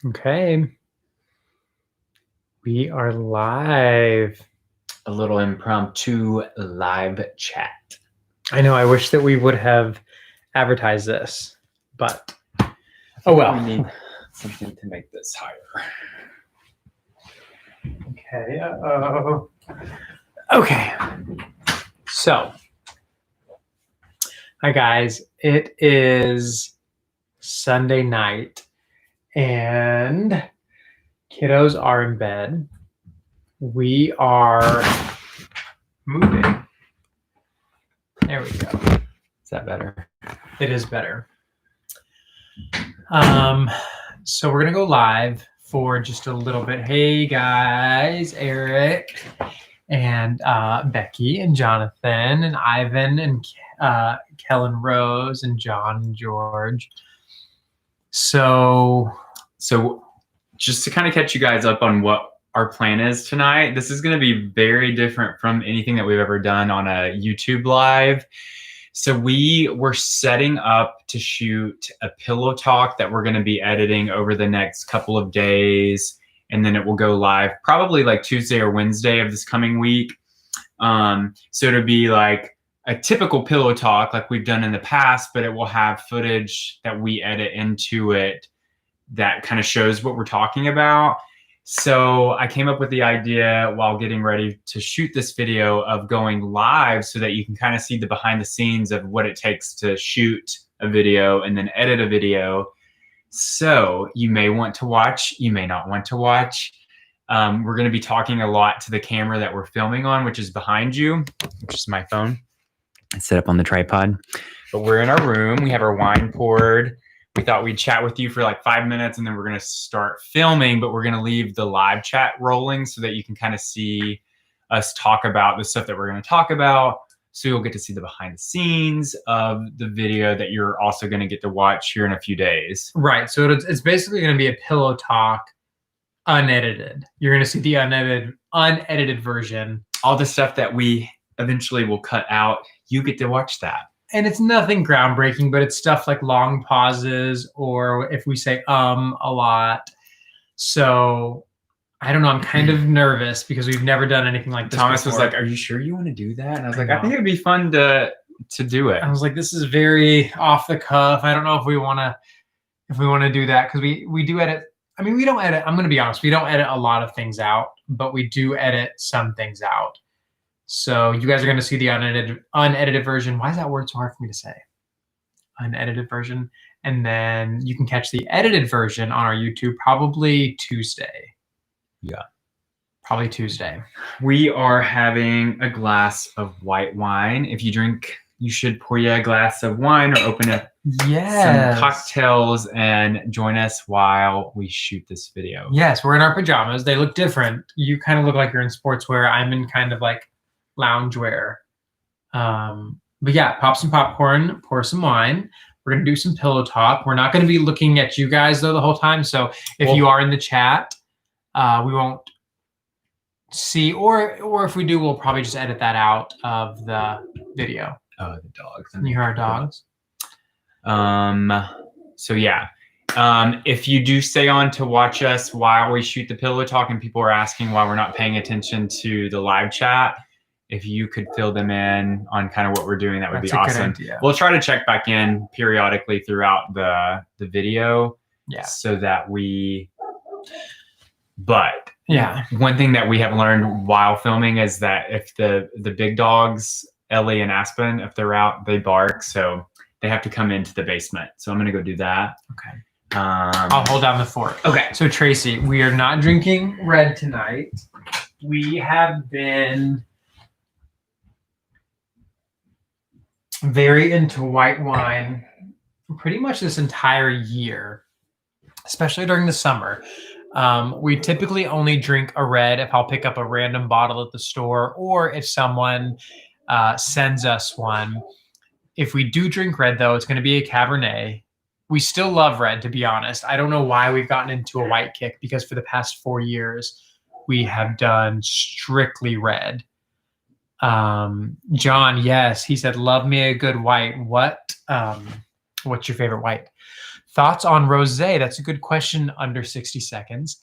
Okay. We are live. A little impromptu live chat. I know, I wish that we would have advertised this, but oh well. We need something to make this higher. Okay, uh-oh. Okay. So, hi guys. It is Sunday night and kiddos are in bed. We are moving. There we go. Is that better? It is better. So we're gonna go live for just a little bit. Hey guys, Eric and Becky and Jonathan and Ivan and Kellen Rose and John and George. So just to kind of catch you guys up on what our plan is tonight, this is going to be very different from anything that we've ever done on a YouTube live. So we were setting up to shoot a pillow talk that we're going to be editing over the next couple of days, and then it will go live probably like Tuesday or Wednesday of this coming week. So it'll be like a typical pillow talk like we've done in the past, but it will have footage that we edit into it that kind of shows what we're talking about. So I came up with the idea while getting ready to shoot this video of going live so that you can kind of see the behind the scenes of what it takes to shoot a video and then edit a video. So you may want to watch, you may not want to watch. We're going to be talking a lot to the camera that we're filming on, which is behind you, which is my phone. It's set up on the tripod. But we're in our room. We have our wine poured. We thought we'd chat with you for like 5 minutes and then we're going to start filming, but we're going to leave the live chat rolling so that you can kind of see us talk about the stuff that we're going to talk about. So you'll get to see the behind the scenes of the video that you're also going to get to watch here in a few days. Right. So it's basically going to be a pillow talk unedited. You're going to see the unedited version. All the stuff that we eventually will cut out, you get to watch that. And it's nothing groundbreaking, but it's stuff like long pauses or if we say a lot. So I don't know. I'm kind of nervous because we've never done anything like this Thomas before. was like, "Are you sure you want to do that?" And I was like, "I think it'd be fun to do it." I was like, "This is very off the cuff. I don't know if we want to do that because we do edit. I mean, we don't edit. I'm going to be honest. We don't edit a lot of things out, but we do edit some things out. So you guys are going to see the unedited version. Why is that word so hard for me to say? Unedited version. And then you can catch the edited version on our YouTube probably Tuesday. Yeah. Probably Tuesday. We are having a glass of white wine. If you drink, you should pour you a glass of wine or open up some cocktails and join us while we shoot this video. Yes, we're in our pajamas. They look different. You kind of look like you're in sportswear. I'm in kind of like loungewear. But yeah, pop some popcorn, pour some wine. We're gonna do some pillow talk. We're not gonna be looking at you guys though the whole time. So if you are in the chat, we won't see, or if we do, we'll probably just edit that out of the video. Oh, the dogs. Can you hear our dogs? So yeah. If you do stay on to watch us while we shoot the pillow talk and people are asking why we're not paying attention to the live chat, if you could fill them in on kind of what we're doing, that would be awesome. We'll try to check back in periodically throughout the video. Yeah. So that but yeah, one thing that we have learned while filming is that if the big dogs, Ellie and Aspen, if they're out, they bark. So they have to come into the basement. So I'm going to go do that. Okay. I'll hold down the fort. Okay. So Tracy, we are not drinking red tonight. We have been very into white wine pretty much this entire year, especially during the summer. We typically only drink a red if I'll pick up a random bottle at the store or if someone sends us one. If we do drink red, though, it's going to be a Cabernet. We still love red, to be honest. I don't know why we've gotten into a white kick because for the past 4 years, we have done strictly red. John, yes, he said, love me a good white. What What's your favorite white? Thoughts on rosé? That's a good question. Under 60 seconds.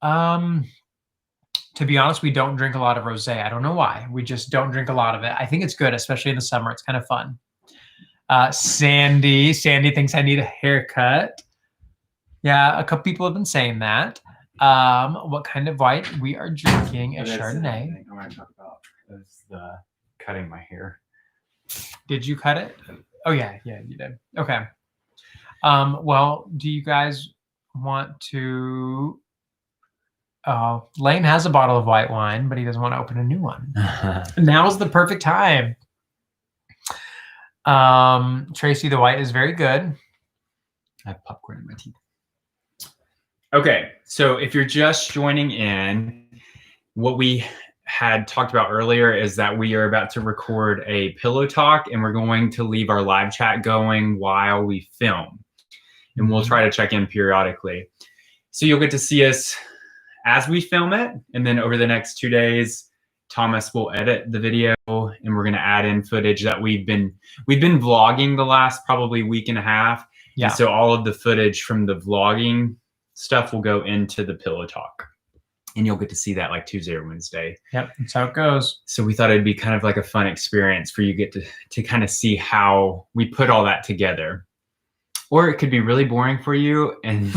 To be honest, we don't drink a lot of rosé. I don't know why. We just don't drink a lot of it. I think it's good, especially in the summer. It's kind of fun. Sandy thinks I need a haircut. Yeah, a couple people have been saying that. What kind of white? We are drinking a Chardonnay. I want to talk about is the cutting my hair. Did you cut it? Oh yeah, you did. Okay. Well, do you guys want to? Lane has a bottle of white wine, but he doesn't want to open a new one. Now's the perfect time. Tracy, the white is very good. I have popcorn in my teeth. Okay, so if you're just joining in, what we had talked about earlier is that we are about to record a pillow talk, and we're going to leave our live chat going while we film. And we'll try to check in periodically. So you'll get to see us as we film it, and then over the next 2 days, Thomas will edit the video, and we're going to add in footage that we've been vlogging the last probably week and a half. Yeah. And so all of the footage from the vlogging stuff will go into the pillow talk, and you'll get to see that like Tuesday or Wednesday. Yep, that's how it goes. So we thought it'd be kind of like a fun experience for you to kind of see how we put all that together. Or it could be really boring for you, and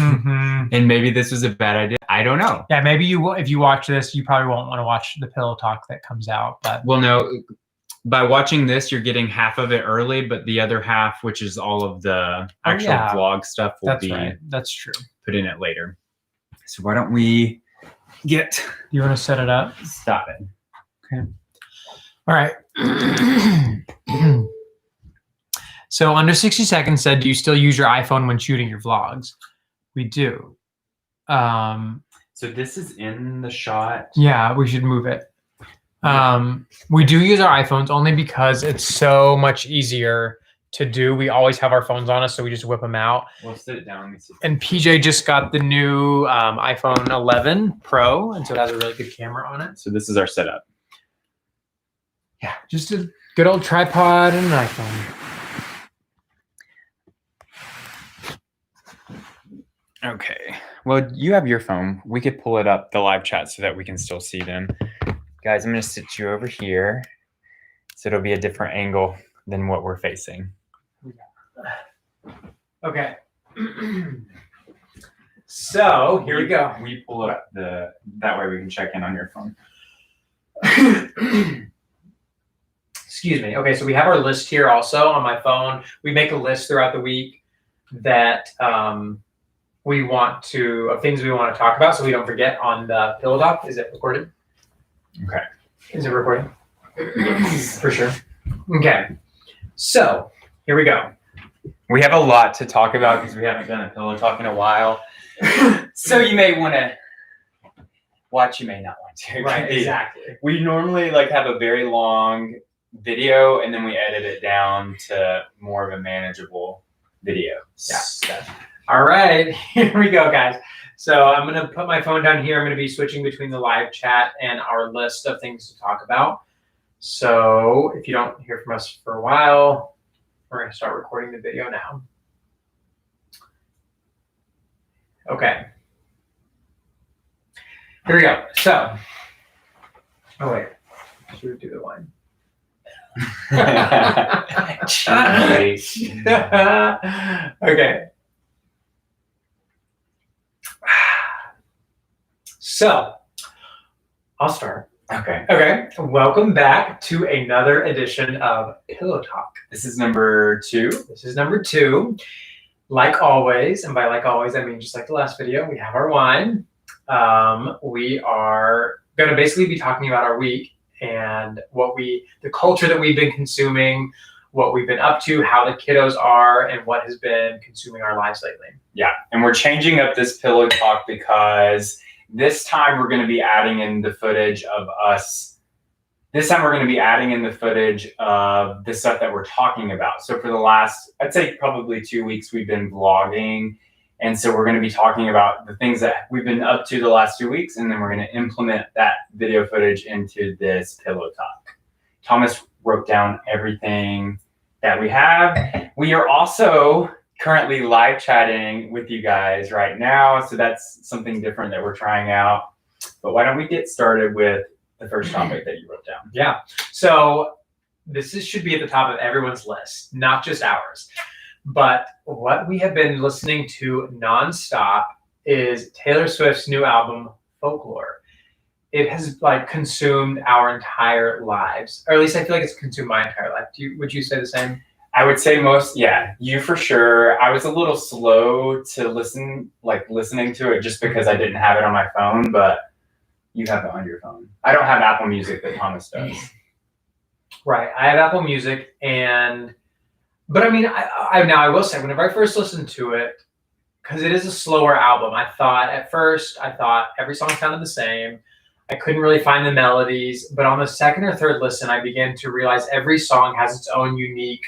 and maybe this was a bad idea. I don't know. Yeah, maybe you will. If you watch this, you probably won't want to watch the pillow talk that comes out. But well, no, by watching this, you're getting half of it early, but the other half, which is all of the actual vlog stuff, will be right. That's true. Put in it later. So why don't we get? You want to set it up? Stop it. Okay. All right. So under 60 seconds said, do you still use your iPhone when shooting your vlogs? We do. So this is in the shot. Yeah, we should move it. We do use our iPhones only because it's so much easier to do. We always have our phones on us, so we just whip them out. We'll sit it down. Let me see. And PJ just got the new iPhone 11 Pro, and so it has a really good camera on it. So this is our setup. Yeah, just a good old tripod and an iPhone. Okay. Well, you have your phone. We could pull it up, the live chat, so that we can still see them. Guys, I'm going to sit you over here, so it'll be a different angle than what we're facing. Okay. So here we go. We pull up that way we can check in on your phone. Excuse me. Okay, so we have our list here also on my phone. We make a list throughout the week that we want to, of things we want to talk about so we don't forget on the pillow talk. Is it recorded? Okay. Is it recording? For sure. Okay. So here we go. We have a lot to talk about because we haven't done a pillow talk in a while. So you may want to watch, you may not want to. Right, exactly. We normally have a very long video, and then we edit it down to more of a manageable video. Yeah. All right, here we go, guys. So I'm going to put my phone down here. I'm going to be switching between the live chat and our list of things to talk about. So if you don't hear from us for a while, we're going to start recording the video now. Okay. Here we go. So, oh wait, should we do the line? Okay. So, I'll start. Okay. Okay. Welcome back to another edition of Pillow Talk. This is number 2. This is number 2. Like always, and by like always, I mean just like the last video, we have our wine. We are going to basically be talking about our week and the culture that we've been consuming, what we've been up to, how the kiddos are, and what has been consuming our lives lately. Yeah, and we're changing up this pillow talk because this time we're going to be adding in the footage of us. This time we're going to be adding in the footage of the stuff that we're talking about. So for the last, I'd say probably 2 weeks, we've been vlogging. And so we're going to be talking about the things that we've been up to the last 2 weeks. And then we're going to implement that video footage into this pillow talk. Thomas wrote down everything that we have. We are also currently live chatting with you guys right now. So that's something different that we're trying out. But why don't we get started with the first topic that you wrote down? Yeah. So should be at the top of everyone's list, not just ours. But what we have been listening to nonstop is Taylor Swift's new album, Folklore. It has like consumed our entire lives, or at least I feel like it's consumed my entire life. Would you say the same? I would say you for sure. I was a little slow to listening to it just because I didn't have it on my phone, but you have it on your phone. I don't have Apple Music, but Thomas does. Right. I have Apple Music, but I mean, I will say, whenever I first listened to it, because it is a slower album, at first I thought every song sounded the same. I couldn't really find the melodies, but on the second or third listen, I began to realize every song has its own unique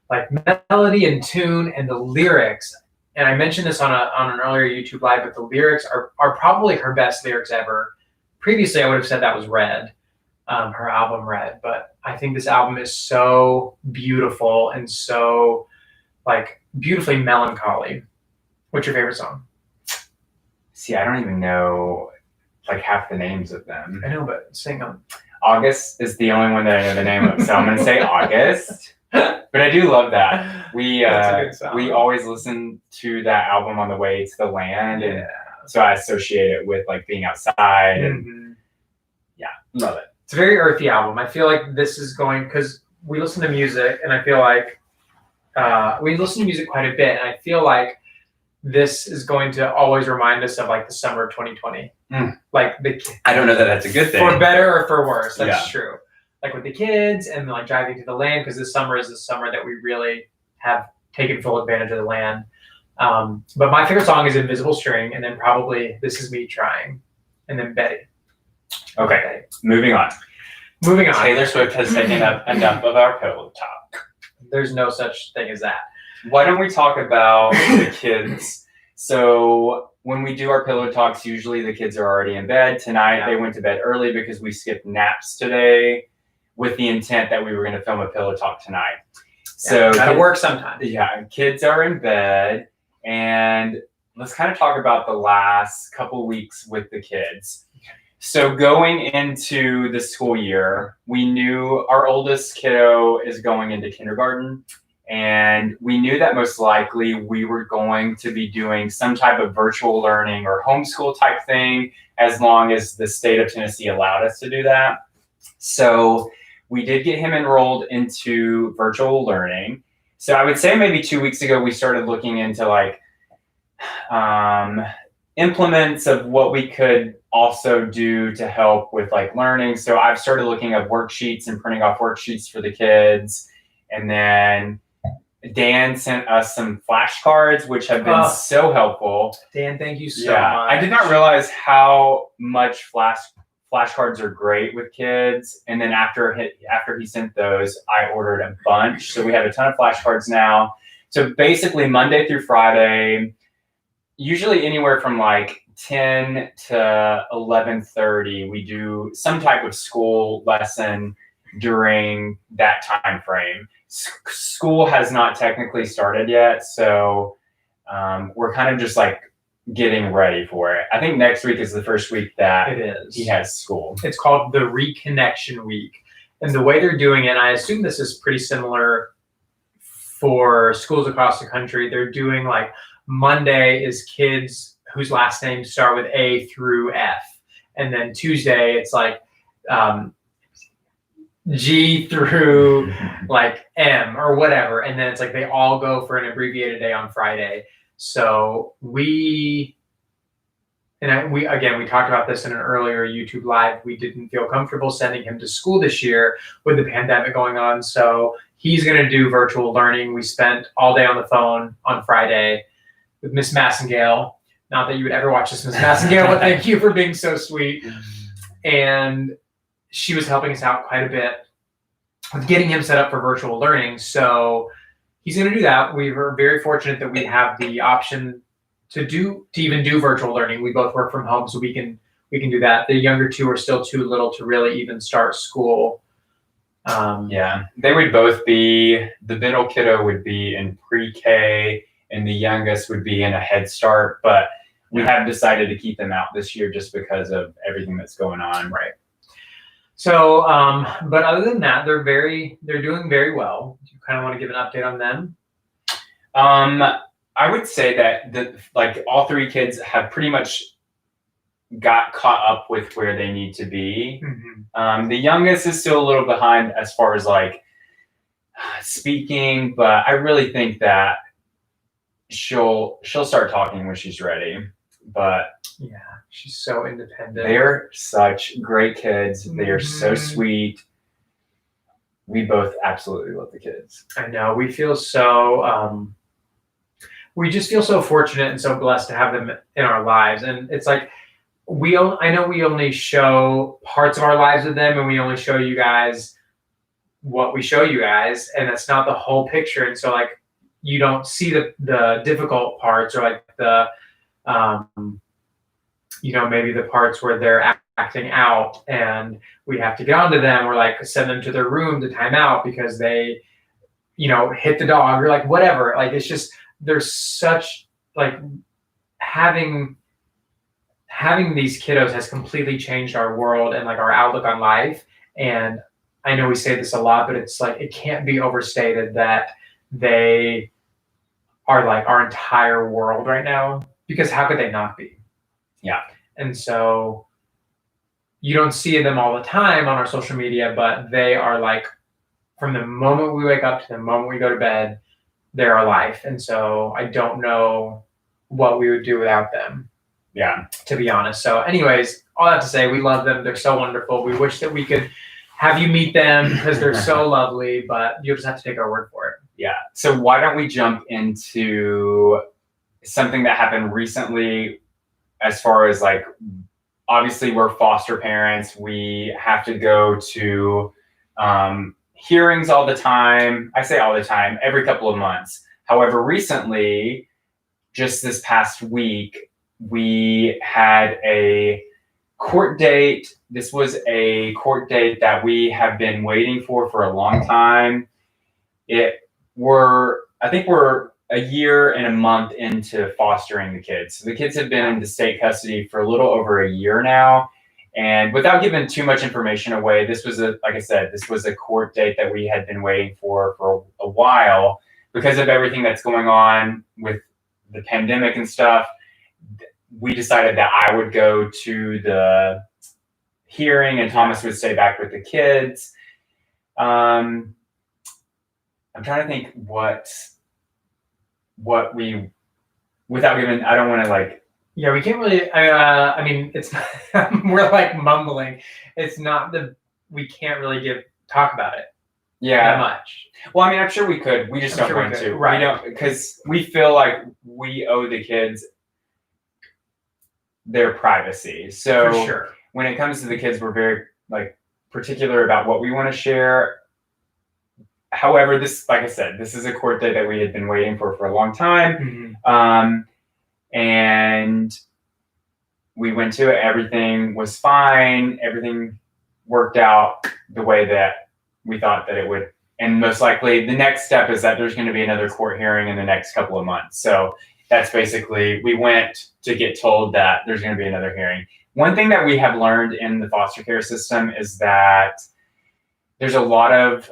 like melody and tune, and the lyrics. And I mentioned this on an earlier YouTube live, but the lyrics are probably her best lyrics ever. Previously, I would have said that was Red, her album Red, but I think this album is so beautiful and so like beautifully melancholy. What's your favorite song? See, I don't even know like half the names of them. I know, but sing them. August is the only one that I know the name of, so I'm gonna say August. But I do love that. We always listen to that album on the way to the land, and so I associate it with like being outside, and love it. It's a very earthy album. I feel like this is going, because we listen to music, and I feel like we listen to music quite a bit, and I feel like this is going to always remind us of like the summer of 2020. Like I don't know that that's a good thing. For better or for worse, that's true. Like with the kids and like driving to the land, because this summer is the summer that we really have taken full advantage of the land. But my favorite song is Invisible String, and then probably This Is Me Trying, and then Betty. Okay, moving on. Taylor Swift has taken up enough of our pillow talk. There's no such thing as that. Why don't we talk about the kids? So when we do our pillow talks, usually the kids are already in bed. Tonight they went to bed early because we skipped naps today with the intent that we were going to film a pillow talk tonight. So gotta work sometimes. Yeah, kids are in bed, and let's kind of talk about the last couple weeks with the kids. So going into the school year, we knew our oldest kiddo is going into kindergarten, and we knew that most likely we were going to be doing some type of virtual learning or homeschool type thing, as long as the state of Tennessee allowed us to do that. So we did get him enrolled into virtual learning. So I would say maybe 2 weeks ago, we started looking into like implements of what we could also do to help with like learning. So I've started looking up worksheets and printing off worksheets for the kids. And then Dan sent us some flashcards, which have been so helpful. Dan, thank you so much. I did not realize how much flashcards are great with kids. And then after he sent those, I ordered a bunch. So we have a ton of flashcards now. So basically Monday through Friday, usually anywhere from like 10 to 11:30, we do some type of school lesson during that time frame. School has not technically started yet, so we're kind of just like getting ready for it. I think next week is the first week that he has school. It's called the Reconnection Week. And the way they're doing it, I assume this is pretty similar for schools across the country. They're doing like Monday is kids whose last names start with A through F. And then Tuesday, it's like G through like M or whatever. And then it's like they all go for an abbreviated day on Friday. So we talked about this in an earlier YouTube live. We didn't feel comfortable sending him to school this year with the pandemic going on. So he's going to do virtual learning. We spent all day on the phone on Friday with Miss Massengale. Not that you would ever watch this, Miss Massengale, but thank you for being so sweet. And she was helping us out quite a bit with getting him set up for virtual learning. So he's going to do that. We were very fortunate that we have the option to even do virtual learning. We both work from home, so we can do that. The younger two are still too little to really even start school. They would both be, the middle kiddo would be in pre-K, and the youngest would be in a Head Start, but we have decided to keep them out this year just because of everything that's going on. Right. So, but other than that, they're doing very well. Do you kind of want to give an update on them? I would say that like all three kids have pretty much got caught up with where they need to be. Mm-hmm. The youngest is still a little behind as far as like speaking, but I really think that she'll start talking when she's ready. But yeah, she's so independent. They're such great kids. They are so Mm-hmm. sweet. We both absolutely love the kids. I know. We feel so. We just feel so fortunate and so blessed to have them in our lives, and it's like I know we only show parts of our lives with them, and we only show you guys what we show you guys, and that's not the whole picture. And so like you don't see the difficult parts, or like the maybe the parts where they're acting out and we have to get onto them, or like send them to their room to time out because they hit the dog, or like whatever. Like it's just there's such like having these kiddos has completely changed our world and like our outlook on life. And I know we say this a lot, but it's like it can't be overstated that they are like our entire world right now, because how could they not be? Yeah. And so you don't see them all the time on our social media, but they are like, from the moment we wake up to the moment we go to bed, they're our life. And so I don't know what we would do without them. Yeah. To be honest. So anyways, all that to say, we love them. They're so wonderful. We wish that we could have you meet them because they're so lovely, but you'll just have to take our word for it. Yeah. So why don't we jump into something that happened recently, as far as like, obviously we're foster parents. We have to go to hearings all the time. I say all the time, every couple of months. However, recently, just this past week, we had a court date. This was a court date that we have been waiting for a long time. I think we're a year and a month into fostering the kids. So the kids have been in the state custody for a little over a year now. And without giving too much information away, this was like I said, this was a court date that we had been waiting for a while because of everything that's going on with the pandemic and stuff. We decided that I would go to the hearing and Thomas would stay back with the kids. I'm trying to think what we, without giving, I don't want to like. Yeah, we can't really, I mean, it's, we're like mumbling. It's not we can't really talk about it. Yeah. That much. Well, I mean, I'm sure we could. We just don't want to. Right. We don't, because we feel like we owe the kids their privacy. So for sure. When it comes to the kids, we're very like particular about what we want to share. However, this, like I said, this is a court date that we had been waiting for a long time. Mm-hmm. And we went to it. Everything was fine. Everything worked out the way that we thought that it would. And most likely the next step is that there's going to be another court hearing in the next couple of months. So that's basically, we went to get told that there's going to be another hearing. One thing that we have learned in the foster care system is that there's a lot of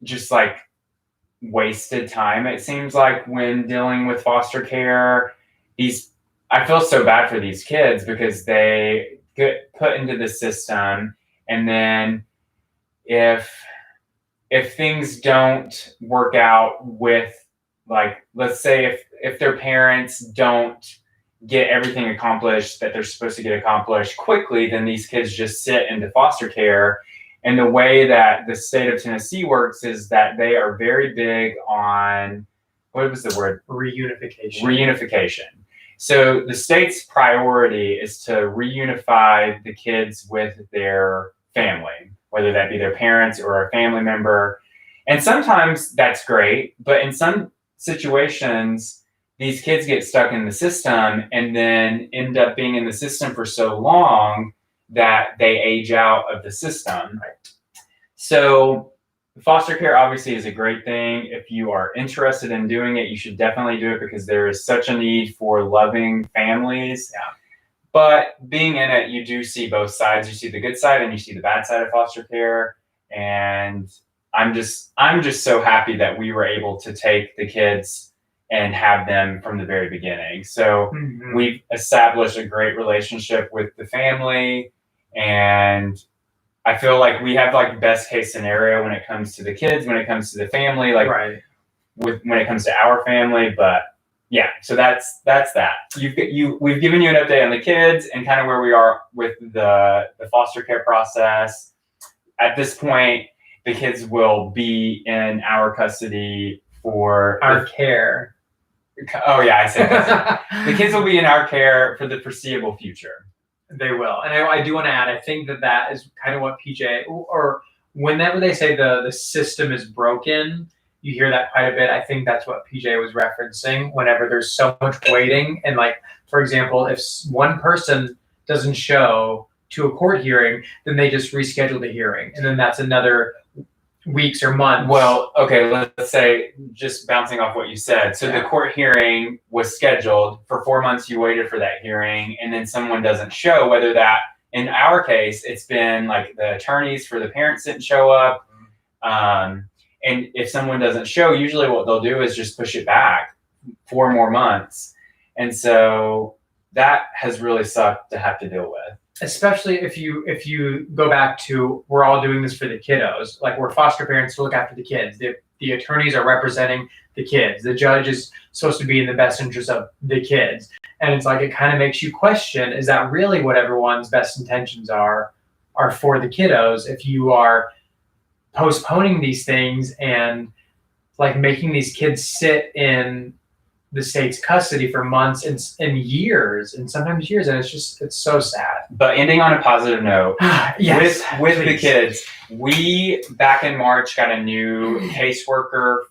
just like wasted time, it seems like, when dealing with foster care. I feel so bad for these kids because they get put into the system, and then if things don't work out with, like, let's say if their parents don't get everything accomplished that they're supposed to get accomplished quickly, then these kids just sit into foster care. And the way that the state of Tennessee works is that they are very big on, what was the word? Reunification. So the state's priority is to reunify the kids with their family, whether that be their parents or a family member. And sometimes that's great, but in some situations, these kids get stuck in the system and then end up being in the system for so long that they age out of the system. So foster care obviously is a great thing. If you are interested in doing it, you should definitely do it because there is such a need for loving families. Yeah. But being in it, you do see both sides. You see the good side and you see the bad side of foster care. And I'm just so happy that we were able to take the kids and have them from the very beginning. So we've established a great relationship with the family, and I feel like we have like best case scenario when it comes to the kids, when it comes to the family, like when it comes to our family. But yeah, so that's that. We've given you an update on the kids and kind of where we are with the foster care process. At this point, the kids will be in our custody for our care. Oh yeah, I said that. The kids will be in our care for the foreseeable future. They will. And I do want to add, I think that is kind of what PJ, or whenever they say the system is broken, you hear that quite a bit. I think that's what PJ was referencing whenever there's so much waiting. And like, for example, if one person doesn't show to a court hearing, then they just reschedule the hearing. And then that's another weeks or months. Well, okay, let's say, just bouncing off what you said. So the court hearing was scheduled for 4 months. You waited for that hearing, and then someone doesn't show, whether that, in our case, it's been like the attorneys for the parents didn't show up. And if someone doesn't show, usually what they'll do is just push it back 4 more months. And so that has really sucked to have to deal with. Especially if you go back to, we're all doing this for the kiddos. Like, we're foster parents to look after the kids. The attorneys are representing the kids. The judge is supposed to be in the best interest of the kids. And it's like, it kind of makes you question, is that really what everyone's best intentions are for the kiddos? If you are postponing these things and like making these kids sit in the state's custody for months and years, and sometimes years, and it's so sad. But ending on a positive note, yes, with the kids, we back in March got a new caseworker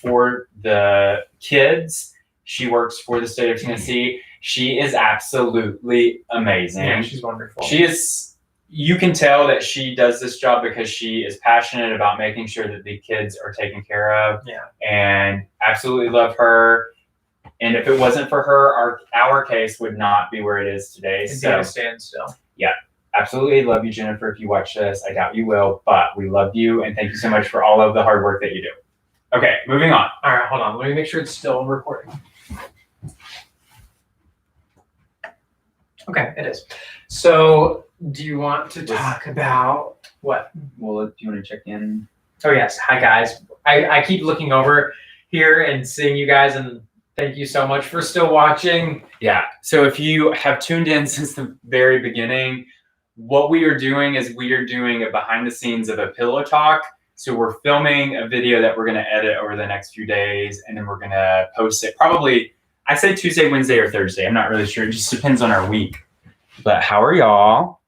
for the kids. She works for the state of Tennessee. She is absolutely amazing. Yeah, she's wonderful. She is. You can tell that she does this job because she is passionate about making sure that the kids are taken care of. Yeah. And absolutely love her. And if it wasn't for her, our case would not be where it is today. It'd be at a standstill. Yeah, absolutely love you, Jennifer. If you watch this, I doubt you will, but we love you and thank you so much for all of the hard work that you do. Okay, moving on. All right, hold on. Let me make sure it's still recording. Okay, it is. So, do you want to talk about what? Well, do you want to check in? Oh, yes. Hi, guys. I keep looking over here and seeing you guys, and thank you so much for still watching. Yeah. So if you have tuned in since the very beginning, what we are doing is we are doing a behind the scenes of a pillow talk. So we're filming a video that we're going to edit over the next few days, and then we're going to post it probably, I say Tuesday, Wednesday, or Thursday. I'm not really sure. It just depends on our week. But how are y'all?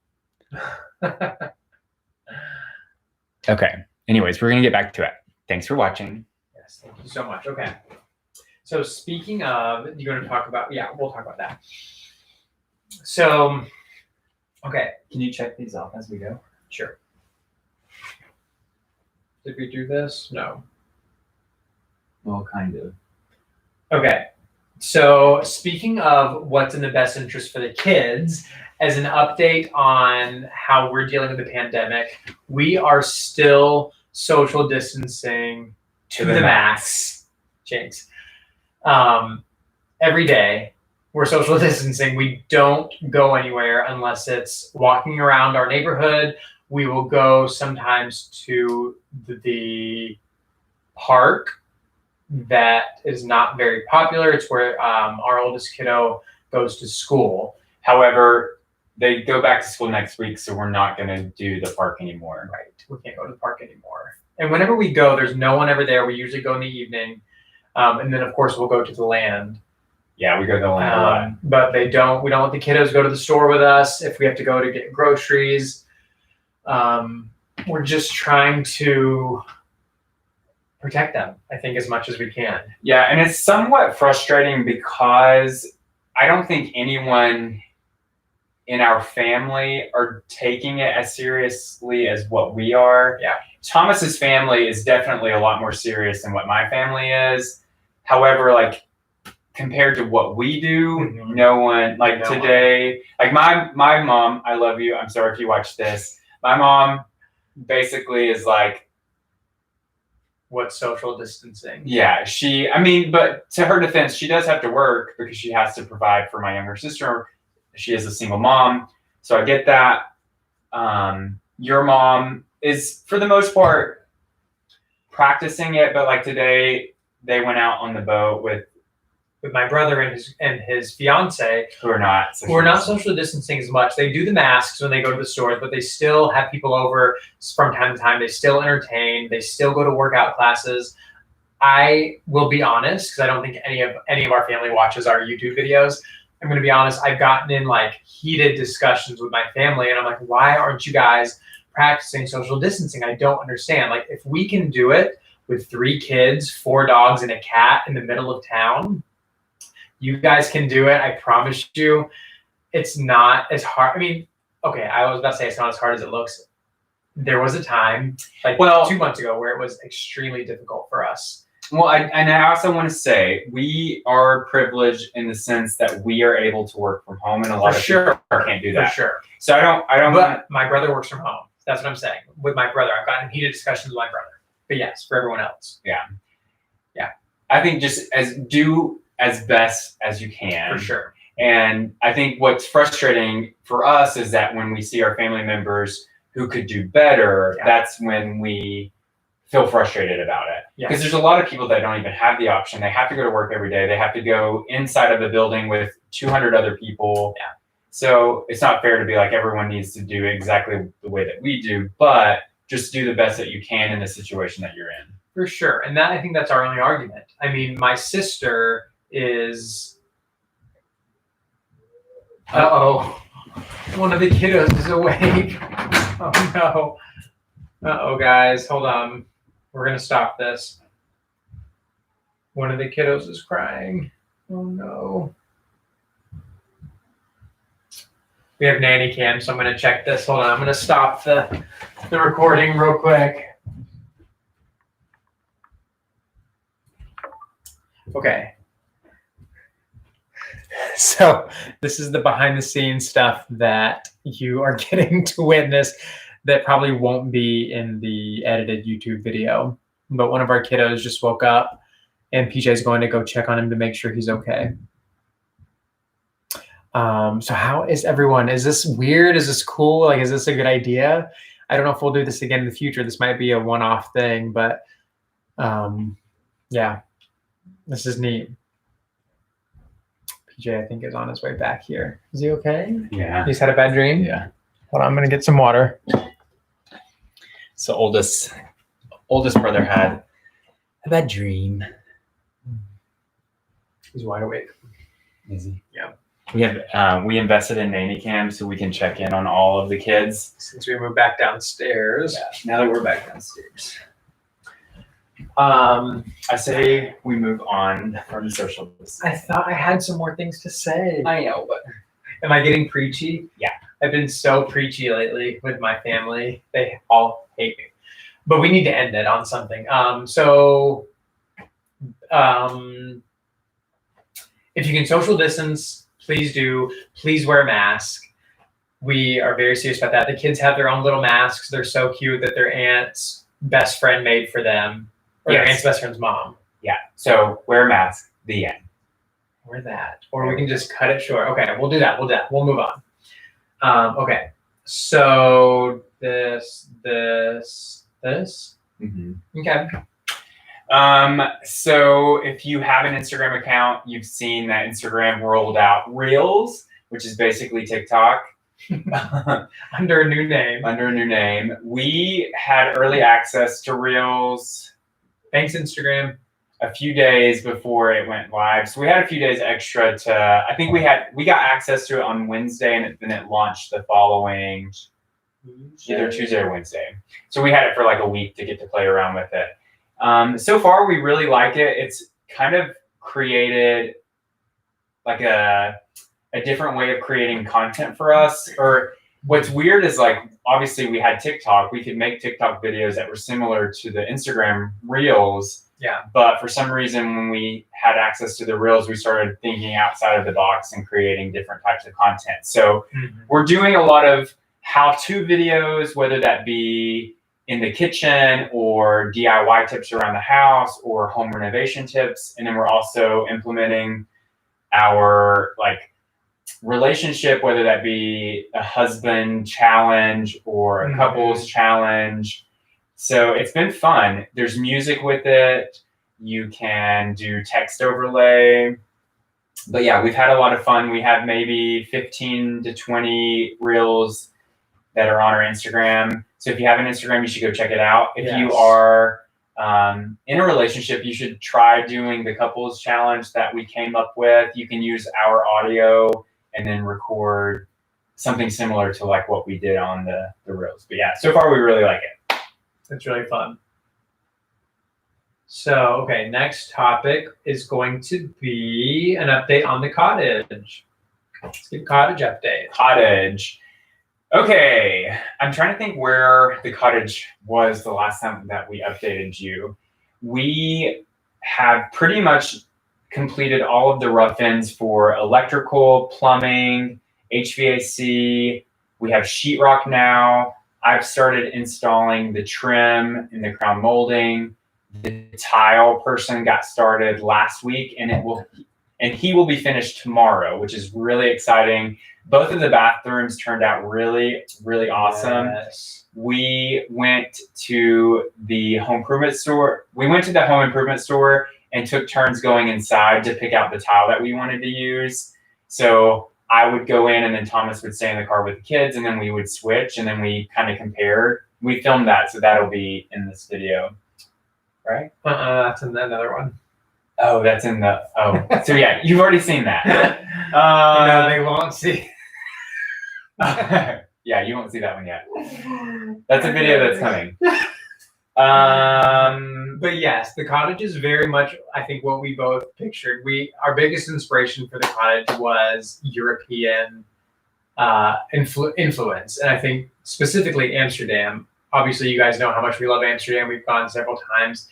Okay. Anyways, we're going to get back to it. Thanks for watching. Yes, thank you so much. Okay. So speaking of, you're going to talk about, yeah, we'll talk about that. So, okay. Can you check these off as we go? Sure. Did we do this? No. Well, kind of. Okay. So speaking of what's in the best interest for the kids, as an update on how we're dealing with the pandemic, we are still social distancing to the max. Jinx. Every day we're social distancing. We don't go anywhere unless it's walking around our neighborhood. We will go sometimes to the park that is not very popular. It's where our oldest kiddo goes to school. However, they go back to school next week, so we're not going to do the park anymore. Right. We can't go to the park anymore. And whenever we go, there's no one ever there. We usually go in the evening. And then, of course, we'll go to the land. Yeah, we go to the land a lot. But we don't let the kiddos go to the store with us if we have to go to get groceries. We're just trying to protect them, I think, as much as we can. Yeah, and it's somewhat frustrating because I don't think anyone in our family are taking it as seriously as what we are. Yeah. Thomas's family is definitely a lot more serious than what my family is. However, like compared to what we do, no one like today, like my mom, I love you. I'm sorry if you watch this. My mom basically is like, what's social distancing? Yeah, I mean, but to her defense, she does have to work because she has to provide for my younger sister. She is a single mom. So I get that. Your mom is, for the most part, practicing it. But like today, they went out on the boat with my brother and his fiance, who are not social distancing as much. They do the masks when they go to the stores, but they still have people over from time to time. They still entertain. They still go to workout classes. I will be honest, because I don't think any of our family watches our YouTube videos. I'm going to be honest. I've gotten in like heated discussions with my family, and I'm like, why aren't you guys practicing social distancing? I don't understand. Like, if we can do it with 3 kids, 4 dogs, and a cat in the middle of town, you guys can do it. I promise you. It's not as hard. I mean, okay, I was about to say it's not as hard as it looks. There was a time, like 2 months ago, where it was extremely difficult for us. Well, and I also want to say we are privileged in the sense that we are able to work from home, and a lot of people can't do that. For sure. So I don't. But my brother works from home. That's what I'm saying. With my brother, I've gotten heated discussions with my brother. But yes, for everyone else. Yeah. I think just do as best as you can. For sure. And I think what's frustrating for us is that when we see our family members who could do better, that's when we feel frustrated about it. Because there's a lot of people that don't even have the option. They have to go to work every day. They have to go inside of a building with 200 other people. Yeah. So it's not fair to be like everyone needs to do exactly the way that we do, but just do the best that you can in the situation that you're in. For sure. And I think that's our only argument. I mean, my sister is... One of the kiddos is awake. Oh, no. Uh-oh, guys. Hold on. We're going to stop this. One of the kiddos is crying. Oh, no. We have nanny cam, so I'm going to check this. Hold on. I'm going to stop the recording real quick. Okay. So this is the behind the scenes stuff that you are getting to witness that probably won't be in the edited YouTube video. But one of our kiddos just woke up, and PJ is going to go check on him to make sure he's okay. So how is everyone? Is this weird? Is this cool? Like, is this a good idea? I don't know if we'll do this again in the future. This might be a one-off thing, but yeah, this is neat. PJ, I think, is on his way back here. Is he okay? Yeah. He's had a bad dream? Yeah. Hold on, I'm going to get some water. So oldest brother had a bad dream. He's wide awake. Is he? Yeah. We invested in nanny cam so we can check in on all of the kids. Since we moved back downstairs. Yeah. Now that we're back downstairs. I say we move on from social distancing. I thought I had some more things to say. I know, but am I getting preachy? Yeah. I've been so preachy lately with my family. They all hate me. But we need to end it on something. If you can social distance, please do. Please wear a mask. We are very serious about that. The kids have their own little masks. They're so cute that their aunt's best friend made for them. Or their aunt's best friend's mom. Yeah. So wear a mask. The end. Or that. Or we can just cut it short. Okay, we'll do that. We'll move on. Okay. So this. Mm-hmm. Okay. So if you have an Instagram account, you've seen that Instagram rolled out Reels, which is basically TikTok. Under a new name. We had early access to Reels. Thanks, Instagram. A few days before it went live. So we had a few days extra to, I think we got access to it on Wednesday, and then it launched the following either Tuesday or Wednesday. So we had it for like a week to get to play around with it. So far, we really like it. It's kind of created like a different way of creating content for us. Or what's weird is like, obviously we had TikTok. We could make TikTok videos that were similar to the Instagram Reels. Yeah. But for some reason, when we had access to the Reels, we started thinking outside of the box and creating different types of content. So we're doing a lot of how-to videos, whether that be in the kitchen or DIY tips around the house or home renovation tips. And then we're also implementing our like relationship, whether that be a husband challenge or a couples challenge. So it's been fun. There's music with it. You can do text overlay. But yeah, we've had a lot of fun. We have maybe 15 to 20 reels that are on our Instagram. So if you have an Instagram, you should go check it out. If you are in a relationship, you should try doing the couples challenge that we came up with. You can use our audio and then record something similar to like what we did on the reels. But yeah, so far we really like it. It's really fun. So, okay, next topic is going to be an update on the cottage. Let's get a cottage update. Cottage. Okay, I'm trying to think where the cottage was the last time that we updated you. We have pretty much completed all of the rough-ins for electrical, plumbing, HVAC. We have sheetrock now. I've started installing the trim and the crown molding. The tile person got started last week, and he will be finished tomorrow, which is really exciting. Both of the bathrooms turned out really, really awesome. Yes. We went to the home improvement store. And took turns going inside to pick out the tile that we wanted to use. So I would go in, and then Thomas would stay in the car with the kids, and then we would switch, and then we kind of compared. We filmed that, so that'll be in this video, right? That's in another one. Oh, that's in the, so yeah, you've already seen that. No, they won't see. Yeah, you won't see that one yet. That's a video that's coming. But yes, the cottage is very much, I think, what we both pictured. Our biggest inspiration for the cottage was European influence, and I think specifically Amsterdam. Obviously, you guys know how much we love Amsterdam. We've gone several times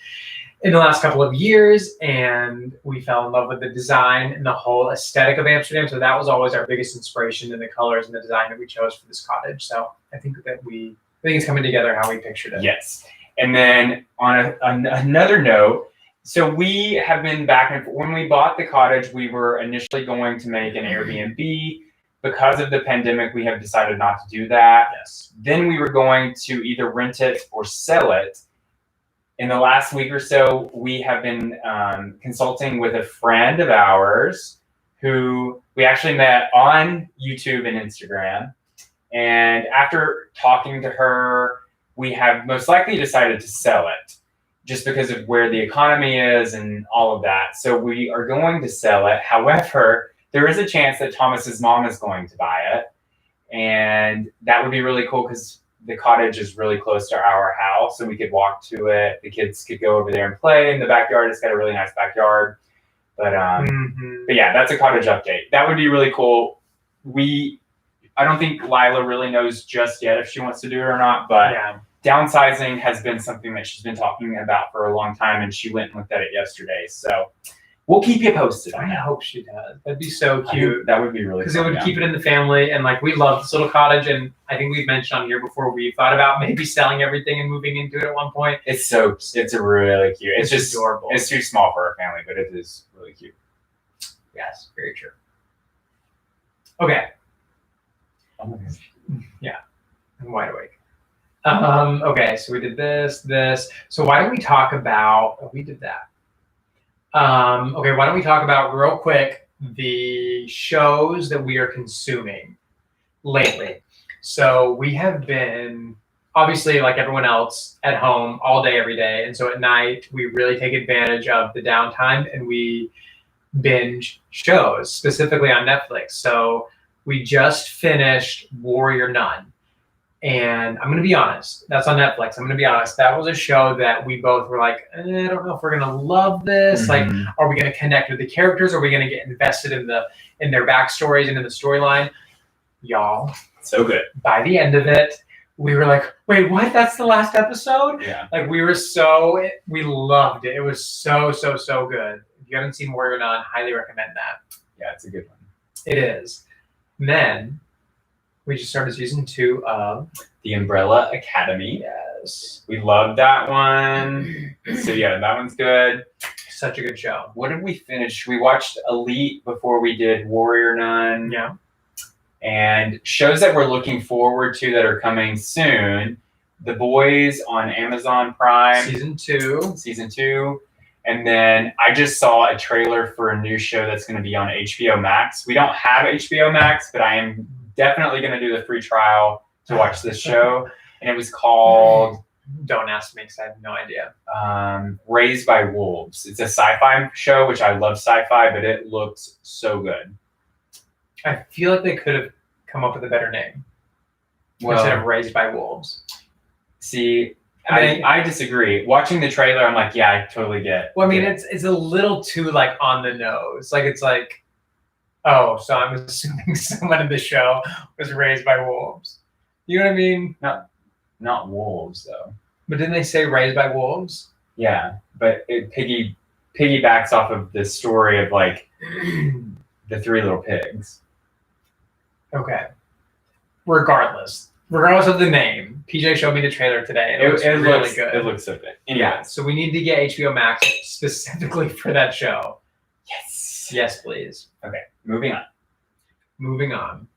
in the last couple of years, and we fell in love with the design and the whole aesthetic of Amsterdam. So that was always our biggest inspiration in the colors and the design that we chose for this cottage. So I think it's coming together how we pictured it. Yes. And then on another note, so we have been back and forth. When we bought the cottage, we were initially going to make an Airbnb. Because of the pandemic, we have decided not to do that. Yes. Then we were going to either rent it or sell it. In the last week or so, we have been consulting with a friend of ours who we actually met on YouTube and Instagram. And after talking to her, we have most likely decided to sell it just because of where the economy is and all of that. So we are going to sell it. However, there is a chance that Thomas's mom is going to buy it. And that would be really cool because the cottage is really close to our house, so we could walk to it. The kids could go over there and play in the backyard. It's got a really nice backyard. But yeah, that's a cottage update. That would be really cool. I don't think Lila really knows just yet if she wants to do it or not, but downsizing has been something that she's been talking about for a long time, and she went and looked at it yesterday. So we'll keep you posted on I that. hope she does. That'd be so cute. That would be really because it would keep it in the family, and like we love this little cottage, and I think we've mentioned on here before we thought about maybe selling everything and moving into it at one point. It's a really cute. It's just adorable. It's too small for our family, but it is really cute. Yes, very true. Okay. Yeah, I'm wide awake. Okay, so we did this. So why don't we talk about? We did that. Okay, why don't we talk about real quick the shows that we are consuming lately. So we have been obviously like everyone else at home all day, every day. And so at night we really take advantage of the downtime and we binge shows specifically on Netflix. So we just finished Warrior Nun. And I'm gonna be honest, that's on Netflix. I'm gonna be honest, that was a show that we both were like, I don't know if we're gonna love this. Like, are we gonna connect with the characters? Are we gonna get invested in their backstories and in the storyline? Y'all, so good. By the end of it, we were like, wait, what? That's the last episode? Yeah. Like we loved it. It was so good. If you haven't seen Warrior Nun, highly recommend that. Yeah, it's a good one. It is. And then we just started season 2 of The Umbrella Academy. Yes. We loved that one. So yeah, that one's good. Such a good show. What did we finish? We watched Elite before we did Warrior Nun. Yeah. And shows that we're looking forward to that are coming soon. The Boys on Amazon Prime. Season 2. And then I just saw a trailer for a new show that's going to be on HBO Max. We don't have HBO Max, but I am definitely going to do the free trial to watch this show. And it was called... Don't ask me because I have no idea. Raised by Wolves. It's a sci-fi show, which I love sci-fi, but it looks so good. I feel like they could have come up with a better name instead of Raised by Wolves. See, I disagree. Watching the trailer, I'm like, yeah, I totally get. Well, I mean, it's a little too like on the nose. Like it's like, oh, so I'm assuming someone in the show was raised by wolves. You know what I mean? Not wolves though. But didn't they say raised by wolves? Yeah, but it piggybacks off of the story of like the 3 little pigs. Okay. Regardless of the name, PJ showed me the trailer today. And it looks really good. It looks so good. Anyway. Yeah, so we need to get HBO Max specifically for that show. Yes. Yes, please. Okay, moving on.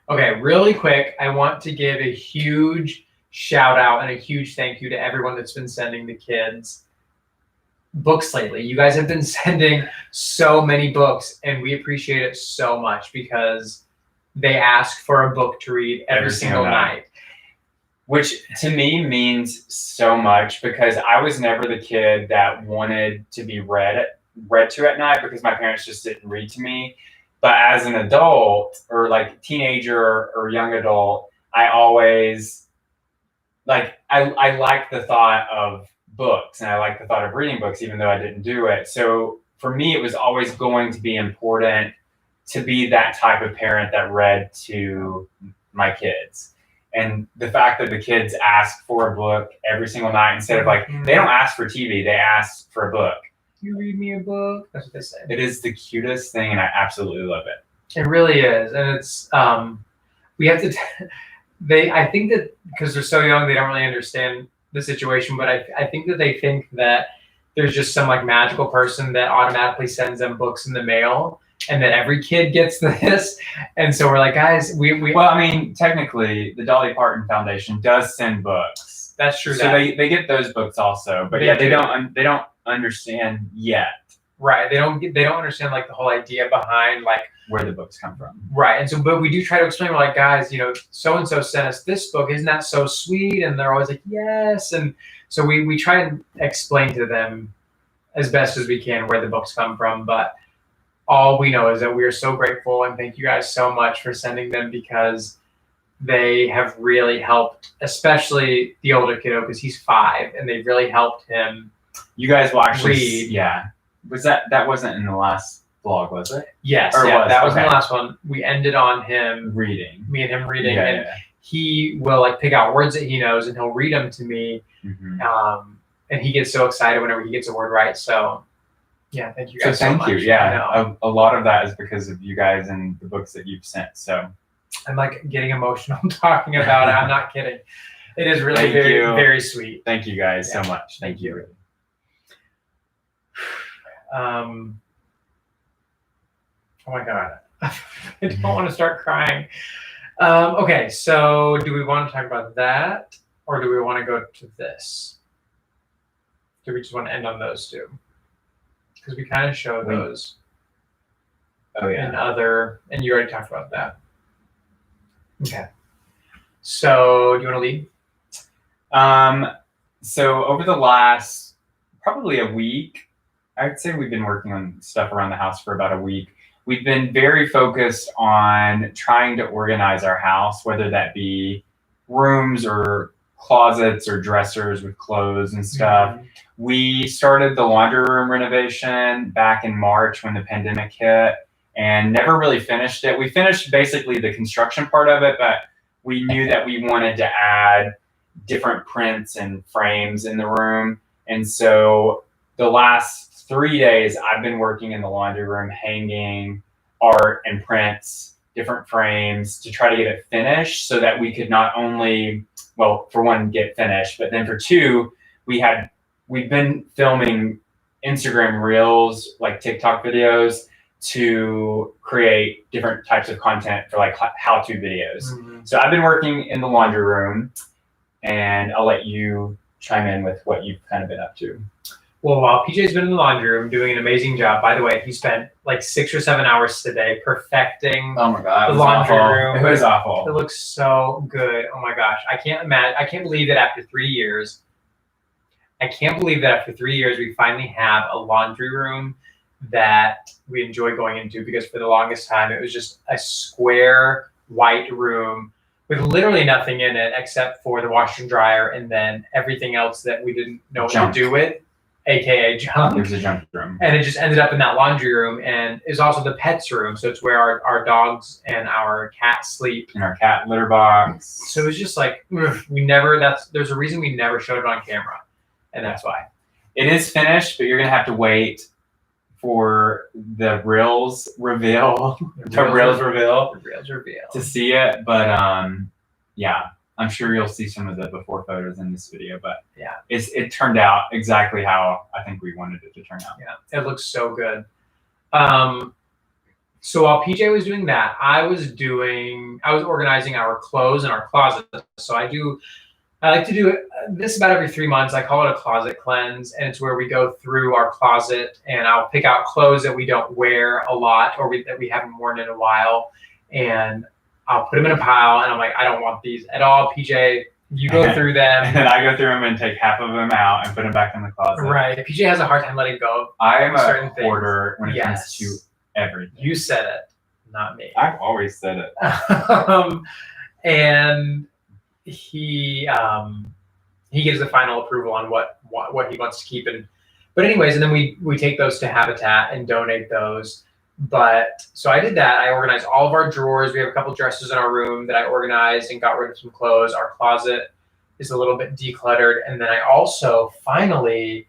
Okay, really quick, I want to give a huge shout out and a huge thank you to everyone that's been sending the kids books lately. You guys have been sending so many books, and we appreciate it so much because they ask for a book to read every single night. Which to me means so much because I was never the kid that wanted to be read to at night because my parents just didn't read to me. But as an adult or like teenager or young adult, I always I like the thought of books and I like the thought of reading books, even though I didn't do it. So for me, it was always going to be important to be that type of parent that read to my kids. And the fact that the kids ask for a book every single night instead of like, they don't ask for TV, they ask for a book. You read me a book? That's what they say. It is the cutest thing and I absolutely love it. It really is. And it's, we have to, I think that because they're so young, they don't really understand the situation, but I think that they think that there's just some like magical person that automatically sends them books in the mail and that every kid gets this. And so we're like, guys, well, I mean, technically the Dolly Parton Foundation does send books. That's true. So they get those books also, but yeah, they don't understand yet. Right. They don't understand like the whole idea behind like where the books come from. Right. And so, but we do try to explain, we're like, guys, so-and-so sent us this book. Isn't that so sweet? And they're always like, yes. And so we try and explain to them as best as we can where the books come from. But all we know is that we are so grateful and thank you guys so much for sending them because they have really helped, especially the older kiddo because he's 5 and they really helped him. You guys will actually read. Yeah. That wasn't in the last vlog, was it? Yes. That was in the last one. We ended on him reading. Me and him reading. And he will like pick out words that he knows and he'll read them to me. Mm-hmm. And he gets so excited whenever he gets a word right. So yeah, thank you guys so much. Thank you. Yeah. A lot of that is because of you guys and the books that you've sent. So I'm like getting emotional talking about it. I'm not kidding. It is really very sweet. Thank you guys so much. Thank you. Oh my God. I don't want to start crying. Okay, so do we want to talk about that or do we want to go to this? Do we just want to end on those two? Because we kind of showed those. Oh yeah. And you already talked about that. Okay. So do you want to lead? So over the last probably a week, I'd say we've been working on stuff around the house for about a week. we've been very focused on trying to organize our house, whether that be rooms or closets or dressers with clothes and stuff. Mhm. We started the laundry room renovation back in March when the pandemic hit and never really finished it. We finished basically the construction part of it, but we knew that we wanted to add different prints and frames in the room. And so the last 3 days I've been working in the laundry room, hanging art and prints, different frames to try to get it finished so that we could not only, well, for one, get finished, but then for two, we've been filming Instagram reels, like TikTok videos, to create different types of content for like how-to videos. Mhm. So I've been working in the laundry room, and I'll let you chime in with what you've kind of been up to. Well, while PJ's been in the laundry room doing an amazing job, by the way, he spent like 6 or 7 hours today perfecting Oh my God, the laundry room. It was It awful. looks so good. Oh my gosh. I can't believe that after 3 years, we finally have a laundry room that we enjoy going into, because for the longest time it was just a square white room with literally nothing in it except for the washer and dryer, and then everything else that we didn't know what to do with, aka junk. There's a junk room. And it just ended up in that laundry room, and is also the pets room. So it's where our dogs and our cat sleep. In our cat litter box. So it was just like, there's a reason we never showed it on camera. And that's why. It is finished, but you're gonna have to wait for the reels reveal to see it. But yeah, I'm sure you'll see some of the before photos in this video. But yeah, it turned out exactly how I think we wanted it to turn out. Yeah, it looks so good. So while PJ was doing that, I was organizing our clothes in our closet. So I like to do this about every 3 months. I call it a closet cleanse, and it's where we go through our closet, and I'll pick out clothes that we don't wear a lot, or that we haven't worn in a while, and I'll put them in a pile, and I'm like, I don't want these at all. PJ, you go through them. And then I go through them and take half of them out and put them back in the closet. Right. PJ has a hard time letting go. I am a hoarder when it comes to everything. You said it, not me. I've always said it. And he gives the final approval on what he wants to keep. But anyways, and then we take those to Habitat and donate those. But so I did that. I organized all of our drawers. We have a couple dressers in our room that I organized and got rid of some clothes. Our closet is a little bit decluttered. And then I also finally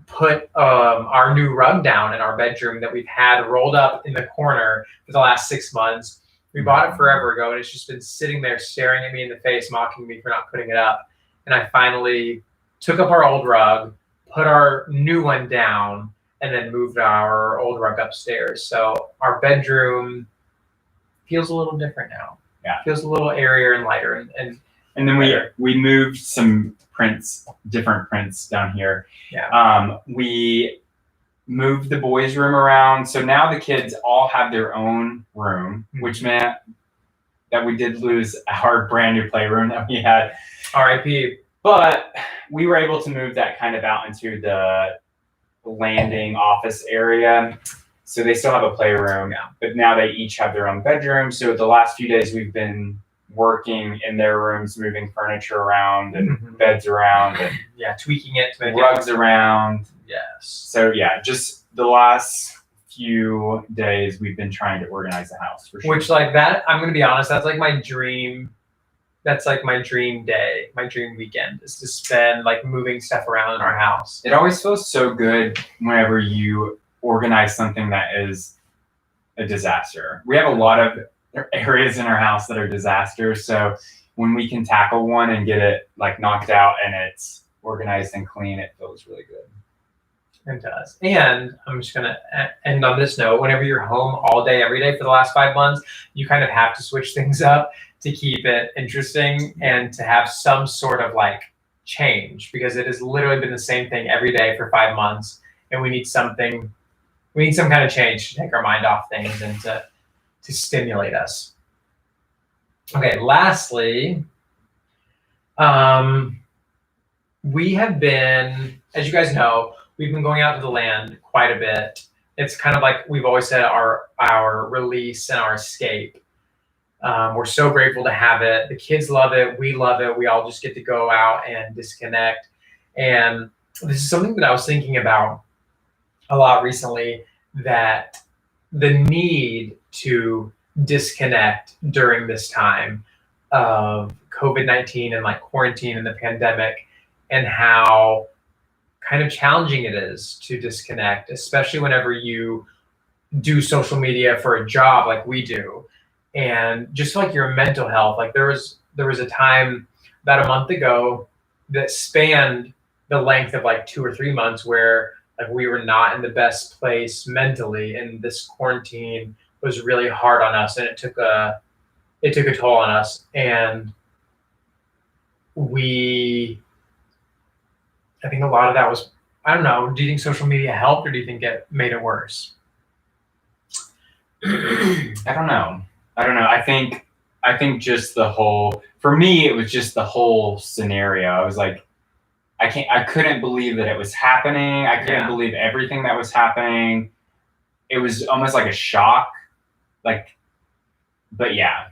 put our new rug down in our bedroom that we've had rolled up in the corner for the last 6 months. We bought it forever ago, and it's just been sitting there staring at me in the face, mocking me for not putting it up. And I finally took up our old rug, put our new one down, and then moved our old rug upstairs. So our bedroom feels a little different now. Yeah. It feels a little airier and lighter. And then we moved some different prints down here. Yeah. We moved the boys' room around. So now the kids all have their own room, which meant that we did lose our brand new playroom that we had. RIP. But we were able to move that kind of out into the landing office area. So they still have a playroom, but now they each have their own bedroom. So the last few days we've been working in their rooms, moving furniture around and beds around and tweaking it to make rugs around. Yes. So yeah, just the last few days we've been trying to organize the house for sure. Which, like, that, I'm gonna be honest, that's like my dream. That's like my dream day, my dream weekend, is to spend like moving stuff around in our house. It always feels so good whenever you organize something that is a disaster. We have a lot of areas in our house that are disasters. So when we can tackle one and get it like knocked out and it's organized and clean, it feels really good. It does. And I'm just gonna end on this note. Whenever you're home all day, every day for the last 5 months, you kind of have to switch things up to keep it interesting and to have some sort of like change, because it has literally been the same thing every day for 5 months, and we need some kind of change to take our mind off things and to stimulate us. Okay, lastly, we have been, as you guys know, we've been going out to the land quite a bit. it's kind of like we've always said, our release and our escape. We're so grateful to have it. The kids love it. We love it. We all just get to go out and disconnect. And this is something that I was thinking about a lot recently, that the need to disconnect during this time of COVID-19 and like quarantine and the pandemic, and how kind of challenging it is to disconnect, especially whenever you do social media for a job like we do. And just like your mental health, like there was a time about a month ago that spanned the length of like 2 or 3 months where like we were not in the best place mentally, and this quarantine was really hard on us, and it took a toll on us. And we I think a lot of that was, I don't know, do you think social media helped, or do you think it made it worse? I don't know. I think just the whole, for me, it was just the whole scenario. I was like, I couldn't believe that it was happening. I couldn't believe everything that was happening. It was almost like a shock. Like, but yeah.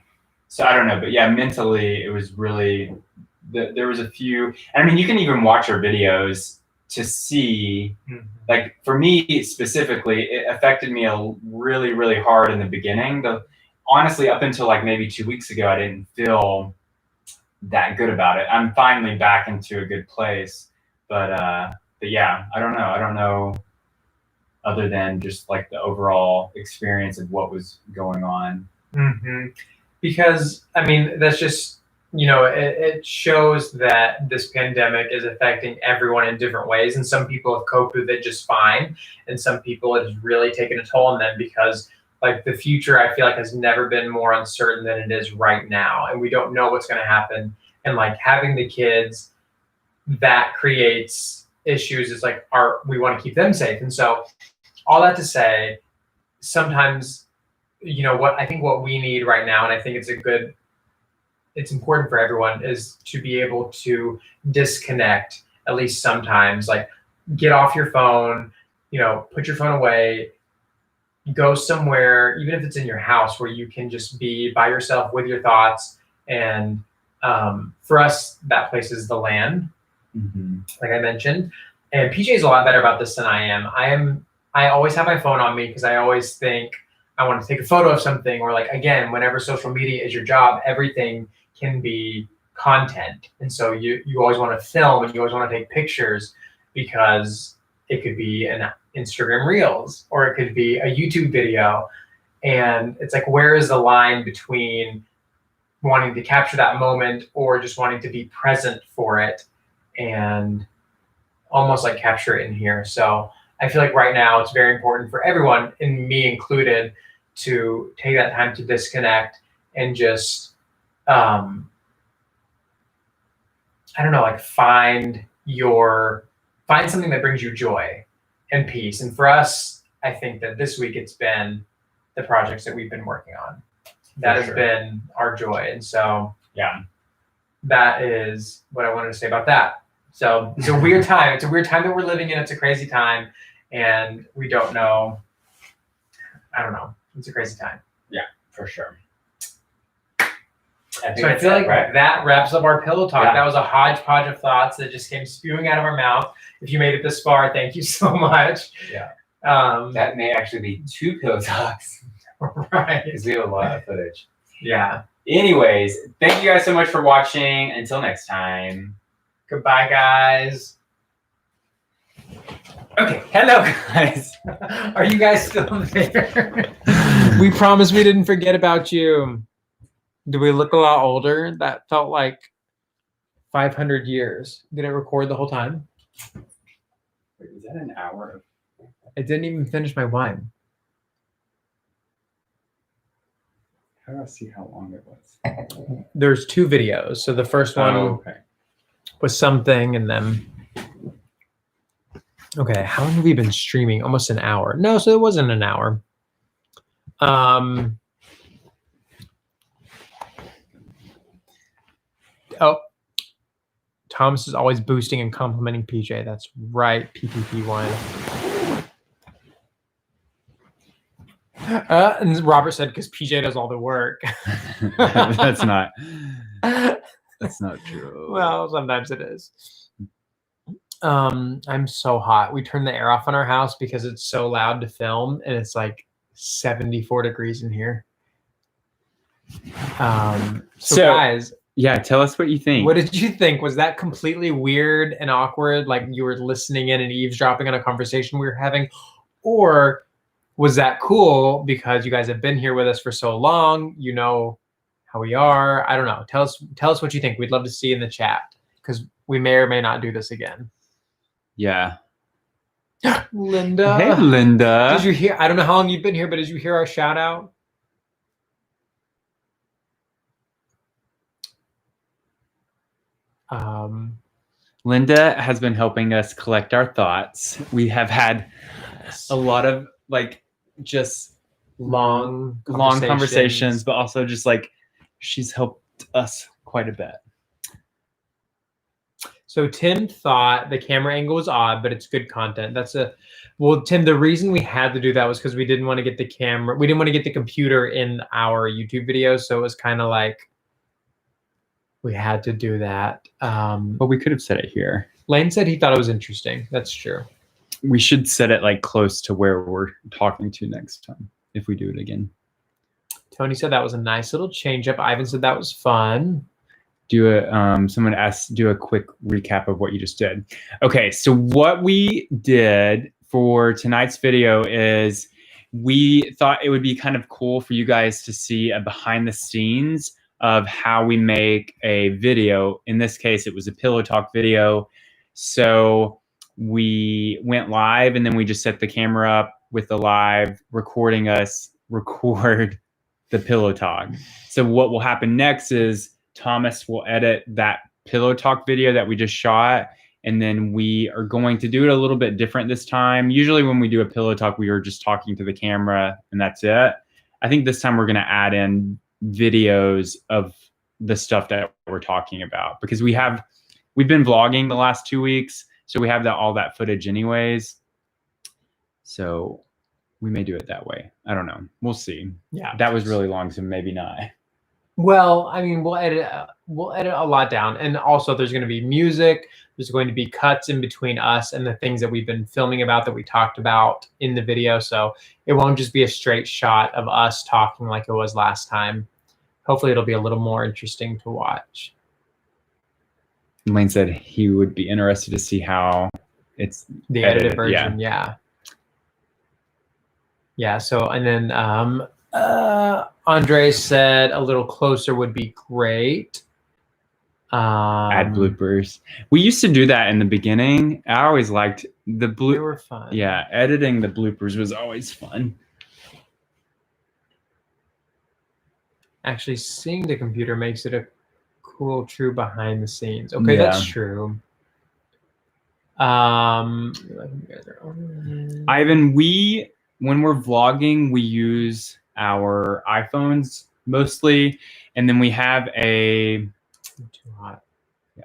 So I don't know, but yeah, mentally it was really, there was a few, and I mean, you can even watch our videos to see, like for me specifically, it affected me really, really hard in the beginning. Honestly, up until like maybe 2 weeks ago, I didn't feel that good about it. I'm finally back into a good place, but yeah, I don't know other than just like the overall experience of what was going on. Because I mean, that's just, it shows that this pandemic is affecting everyone in different ways, and some people have coped with it just fine, and some people it has really taken a toll on them, because like the future, I feel like, has never been more uncertain than it is right now, and we don't know what's going to happen. And like having the kids, that creates issues. It's like we want to keep them safe, and so all that to say, sometimes, what we need right now, and I think it's important for everyone, is to be able to disconnect at least sometimes. Like, get off your phone, put your phone away, go somewhere, even if it's in your house, where you can just be by yourself with your thoughts. And for us, that place is the land, like I mentioned. And PJ is a lot better about this than I am. I always have my phone on me because I always think I want to take a photo of something, or like, again, whenever social media is your job, everything can be content. And so you always want to film, and you always want to take pictures, because it could be an Instagram Reels, or it could be a YouTube video. And it's like, where is the line between wanting to capture that moment or just wanting to be present for it and almost like capture it in here? So I feel like right now it's very important for everyone, and me included, to take that time to disconnect and just, I don't know, like find something that brings you joy and peace. And for us, I think that this week it's been the projects that we've been working on. That has been our joy. And so, yeah, that is what I wanted to say about that. So it's a weird time. It's a weird time that we're living in. It's a crazy time, and we don't know. I don't know. It's a crazy time. Yeah, for sure. So I feel like that wraps up our pillow talk. That was a hodgepodge of thoughts that just came spewing out of our mouth. If you made it this far, thank you so much. Yeah. That may actually be 2 pillow talks. Right. Because we have a lot of footage. Yeah. Anyways, thank you guys so much for watching. Until next time. Goodbye, guys. Okay, hello guys. Are you guys still there? We promised we didn't forget about you. Do we look a lot older? That felt like 500 years. Did it record the whole time? Wait, is that an hour? I didn't even finish my wine. How do I see how long it was? There's 2 videos. So the first one was something, and then... Okay, how long have we been streaming? Almost an hour. No, so it wasn't an hour. Oh, Thomas is always boosting and complimenting PJ. That's right, PPP1. And Robert said, because PJ does all the work. That's not true. Well, sometimes it is. I'm so hot. We turned the air off in our house because it's so loud to film, and it's like 74 degrees in here. So guys, yeah, tell us what you think. what did you think? Was that completely weird and awkward, like you were listening in and eavesdropping on a conversation we were having? Or was that cool because you guys have been here with us for so long, you know how we are? I don't know. Tell us what you think. We'd love to see in the chat, because we may or may not do this again. Yeah. Linda. Hey, Linda. Did you hear? I don't know how long you've been here, but did you hear our shout out? Linda has been helping us collect our thoughts. We have had a lot of like just long conversations, but also just like she's helped us quite a bit. So Tim thought the camera angle was odd, but it's good content. Well, Tim, the reason we had to do that was because we didn't want to get the camera, we didn't want to get the computer in our YouTube videos. So it was kind of like, we had to do that. But we could have set it here. Lane said he thought it was interesting. That's true. We should set it like close to where we're talking to next time if we do it again. Tony said that was a nice little change up. Ivan said that was fun. Someone asked, do a quick recap of what you just did. Okay, so what we did for tonight's video is we thought it would be kind of cool for you guys to see a behind the scenes of how we make a video. In this case, it was a pillow talk video. So we went live and then we just set the camera up with the live recording us record the pillow talk. So what will happen next is Thomas will edit that pillow talk video that we just shot. And then we are going to do it a little bit different this time. Usually when we do a pillow talk, we are just talking to the camera and that's it. I think this time we're going to add in videos of the stuff that we're talking about, because we've been vlogging the last 2 weeks. So we have all that footage anyways. So we may do it that way. I don't know. We'll see. Yeah. That was really long, so maybe not. Well, I mean, we'll edit a lot down. And also there's going to be music. There's going to be cuts in between us and the things that we've been filming about that we talked about in the video. So it won't just be a straight shot of us talking like it was last time. Hopefully it'll be a little more interesting to watch. Lane said he would be interested to see how it's the edited version. Yeah. So, and then Andre said a little closer would be great. Add bloopers. We used to do that in the beginning. I always liked the They were fun. Yeah, editing the bloopers was always fun. Actually, seeing the computer makes it a cool, true behind the scenes. Okay, yeah. That's true. Ivan, when we're vlogging, we use our iPhones mostly, and then we have a too hot. Yeah.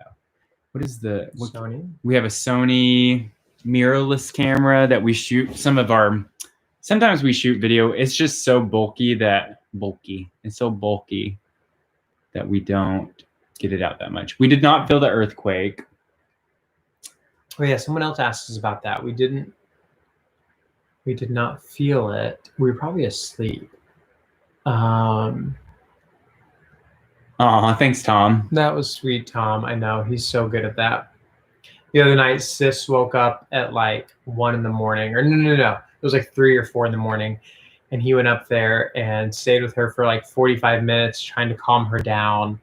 What is the Sony? We have a Sony mirrorless camera that we shoot sometimes we shoot video. It's just so bulky that we don't get it out that much. We did not feel the earthquake. Oh yeah, someone else asked us about that. We did not feel it. We were probably asleep. Oh, thanks, Tom. That was sweet, Tom. I know, he's so good at that. The other night, Sis woke up at like 1 in the morning, or no. It was like 3 or 4 in the morning. And he went up there and stayed with her for like 45 minutes, trying to calm her down.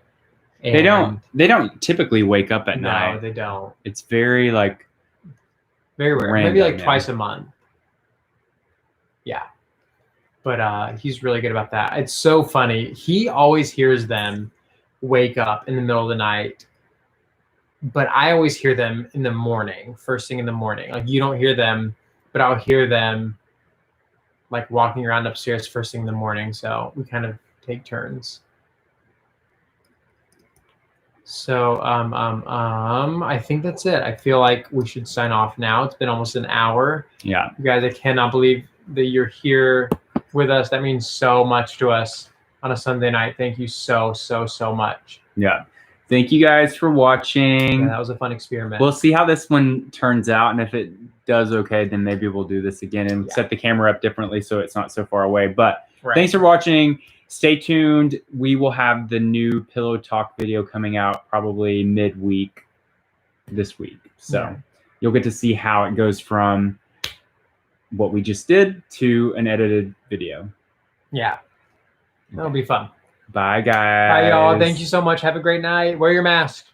And they don't typically wake up at night. No, they don't. It's very rare. Maybe like twice a month. Yeah. But he's really good about that. It's so funny. He always hears them wake up in the middle of the night. But I always hear them in the morning, first thing in the morning. Like you don't hear them, but I'll hear them like walking around upstairs first thing in the morning. So we kind of take turns. So I think that's it. I feel like we should sign off now. It's been almost an hour. Yeah. You guys, I cannot believe that you're here with us. That means so much to us on a Sunday night. Thank you so much. Yeah. Thank you guys for watching. Yeah, that was a fun experiment. We'll see how this one turns out, and if it does okay, then maybe we'll do this again and set the camera up differently so it's not so far away. But thanks for watching. Stay tuned. We will have the new Pillow Talk video coming out probably midweek this week. So you'll get to see how it goes from what we just did to an edited video. Yeah, that'll be fun. Bye, guys. Bye, y'all. Thank you so much. Have a great night. Wear your mask.